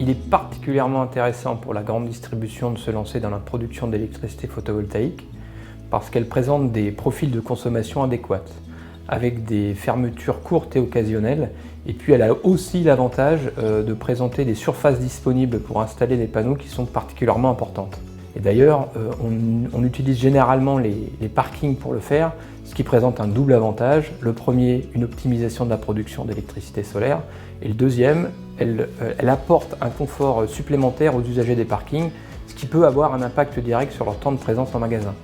Il est particulièrement intéressant pour la grande distribution de se lancer dans la production d'électricité photovoltaïque parce qu'elle présente des profils de consommation adéquats, avec des fermetures courtes et occasionnelles. Et puis elle a aussi l'avantage de présenter des surfaces disponibles pour installer des panneaux qui sont particulièrement importantes. Et d'ailleurs, on utilise généralement les parkings pour le faire, ce qui présente un double avantage. Le premier, une optimisation de la production d'électricité solaire. Et le deuxième, elle apporte un confort supplémentaire aux usagers des parkings, ce qui peut avoir un impact direct sur leur temps de présence en magasin.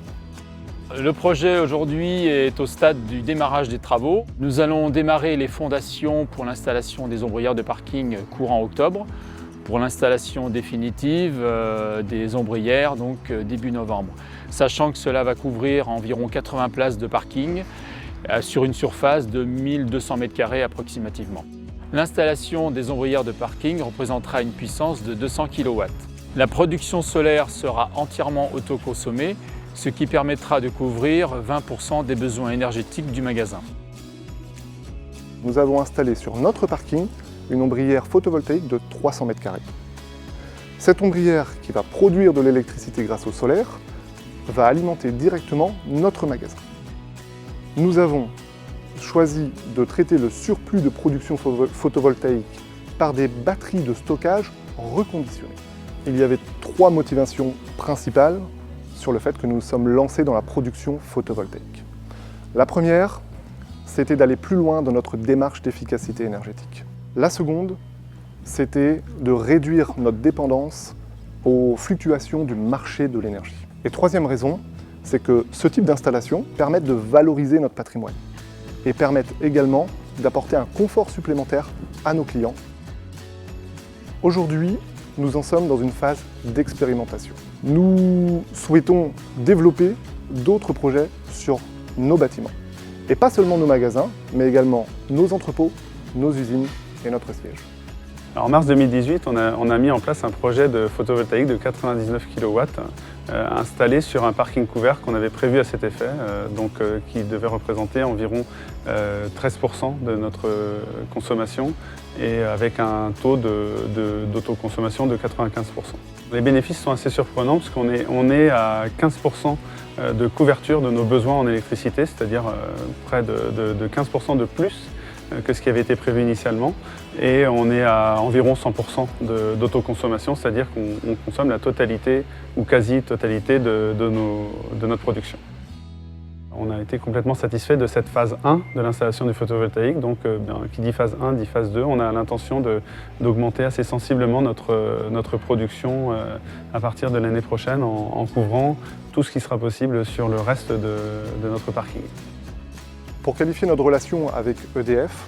Le projet aujourd'hui est au stade du démarrage des travaux. Nous allons démarrer les fondations pour l'installation des ombrières de parking courant octobre, pour l'installation définitive des ombrières donc début novembre. Sachant que cela va couvrir environ 80 places de parking sur une surface de 1200 m² approximativement. L'installation des ombrières de parking représentera une puissance de 200 kW. La production solaire sera entièrement autoconsommée, ce qui permettra de couvrir 20% des besoins énergétiques du magasin. Nous avons installé sur notre parking une ombrière photovoltaïque de 300 m². Cette ombrière, qui va produire de l'électricité grâce au solaire, va alimenter directement notre magasin. Nous avons choisi de traiter le surplus de production photovoltaïque par des batteries de stockage reconditionnées. Il y avait 3 motivations principales sur le fait que nous nous sommes lancés dans la production photovoltaïque. La première, c'était d'aller plus loin dans notre démarche d'efficacité énergétique. La seconde, c'était de réduire notre dépendance aux fluctuations du marché de l'énergie. Et troisième raison, c'est que ce type d'installation permet de valoriser notre patrimoine et permet également d'apporter un confort supplémentaire à nos clients. Aujourd'hui, nous en sommes dans une phase d'expérimentation. Nous souhaitons développer d'autres projets sur nos bâtiments. Et pas seulement nos magasins, mais également nos entrepôts, nos usines et notre siège. Alors, en mars 2018, on a mis en place un projet de photovoltaïque de 99 kW installé sur un parking couvert qu'on avait prévu à cet effet, qui devait représenter environ 13% de notre consommation et avec un taux d'autoconsommation de 95%. Les bénéfices sont assez surprenants parce qu'on est à 15% de couverture de nos besoins en électricité, c'est-à-dire près de 15% de plus que ce qui avait été prévu initialement, et on est à environ 100% d'autoconsommation, c'est-à-dire qu'on consomme la totalité ou quasi-totalité de notre production. On a été complètement satisfait de cette phase 1 de l'installation du photovoltaïque, donc qui dit phase 1 dit phase 2. On a l'intention d'augmenter assez sensiblement notre production à partir de l'année prochaine en couvrant tout ce qui sera possible sur le reste de notre parking. Pour qualifier notre relation avec EDF,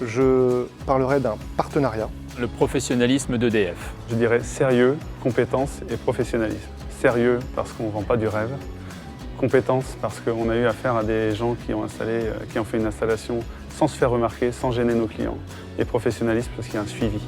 je parlerai d'un partenariat. Le professionnalisme d'EDF. Je dirais sérieux, compétence et professionnalisme. Sérieux parce qu'on ne vend pas du rêve. Compétence parce qu'on a eu affaire à des gens qui ont fait une installation sans se faire remarquer, sans gêner nos clients. Et professionnalisme parce qu'il y a un suivi.